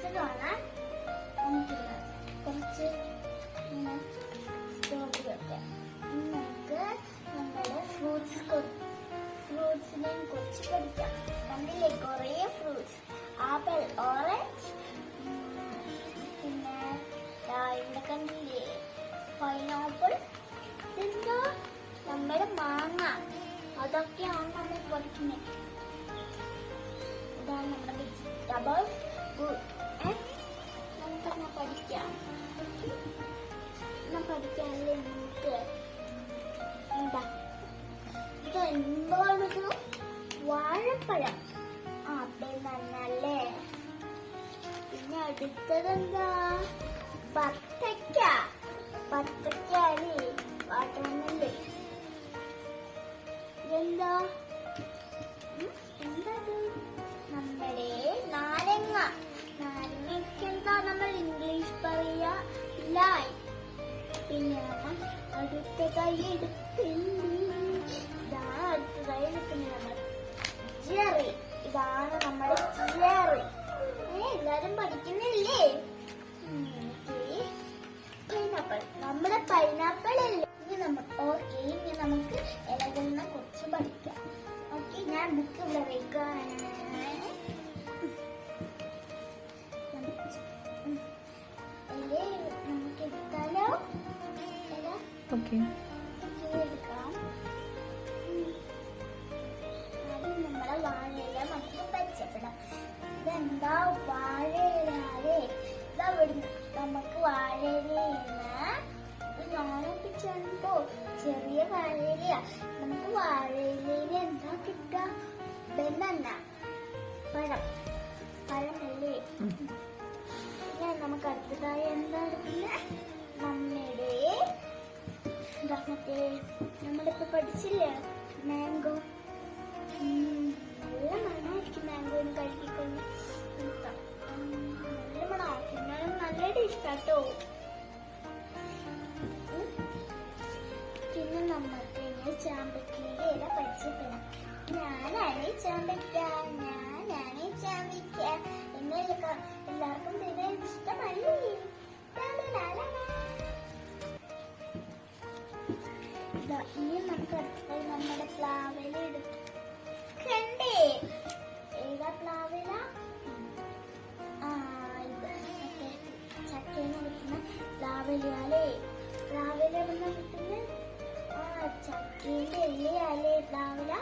അടുത്തതാണ് നമുക്കിത് കുറച്ച് സ്ട്രോബെറി ഒക്കെ. നമുക്ക് നമ്മുടെ ഫ്രൂട്ട്സിനെയും കുറിച്ച് പഠിക്കാം. കണ്ടില്ലേ കുറേ ഫ്രൂട്ട്സ്, ആപ്പിൾ, ഓറഞ്ച്, പിന്നെ ഇവിടെ കണ്ടില്ലേ പൈനാപ്പിൾ, ഇതെന്താ നമ്മുടെ മാങ്ങ. അതൊക്കെയാണ് നമ്മൾ പഠിക്കുന്നത്. ഇതാണ് നമ്മുടെ വെജിറ്റബിൾസ്. നമുക്കെന്നാ പഠിക്കാം. പഠിക്കാനല്ലേ നമുക്ക് എന്താ ഇത് എന്താണിത്? വാഴപ്പഴം. നല്ലേ. പിന്നെ അടുത്തതെന്താ? ബത്തക്ക. ബത്തക്കല്ലേ വാട്ടർമെലൺ. ഇതെന്താ? എന്തത്? നമ്മുടെ നാരങ്ങ. നാരങ്ങയ്ക്ക് എന്താ നമ്മൾ ഇംഗ്ലീഷ് പറയാ? ലൈം. പിന്നെ അടുത്തതായി എടുക്കുന്നത് ജെറി. ഇതാണ് നമ്മുടെ ജെറി. എല്ലാരും പഠിക്കുന്നില്ലേ? പൈനാപ്പിൾ. നമ്മുടെ പൈനാപ്പിൾ അല്ലേ? ഇനി നമുക്ക് ഇലകളിനെ കുറിച്ച് പഠിക്കാം. ഓക്കെ, ഞാൻ ബുക്ക് ഇവിടെ വെക്കാണ്. നമുക്ക് എടുത്താലോ? എടുക്കാം. നമ്മളെ വാഴയില നമുക്ക് പച്ചപ്പെടാം. ഇതെന്താ? വാഴയിലേ. നമുക്ക് വാഴയിലന്ന് ഞാനൊപ്പിച്ചോ ചെറിയ വാഴയിലയാ. നമുക്ക് വാഴയിലയിൽ എന്താ കിട്ടുക? ബനാന. പഴമല്ലേ? നമുക്ക് അടുത്തതായി എന്താ എടുക്കുന്നത്? നമ്മളിപ്പോ പഠിച്ചില്ലേ മാംഗോ. നല്ല മണമായിരിക്കും മാംഗോന്ന് കഴിക്കൊണ്ട്. നല്ല മണമാക്കും. നല്ല ടേസ്റ്റാട്ടോ. പിന്നെ നമുക്ക് ചാമ്പക്കയുടെ ഇല പരിചയപ്പെടാം. ഞാനാണ് ചാമ്പക്ക. എന്നെ എല്ലാവർക്കും തന്നെ ഇഷ്ടമല്ലേ? ഇനി നമുക്ക് അടുത്തത് നമ്മുടെ പ്ലാവില എടുക്കണ്ടേ? ഏതാ പ്ലാവില? ചക്കയിൽ കിട്ടുന്ന പ്ലാവിലയാലേ. പ്ലാവില കിട്ടുന്ന ചക്കയിലെ ഇലയാലേ പ്ലാവില.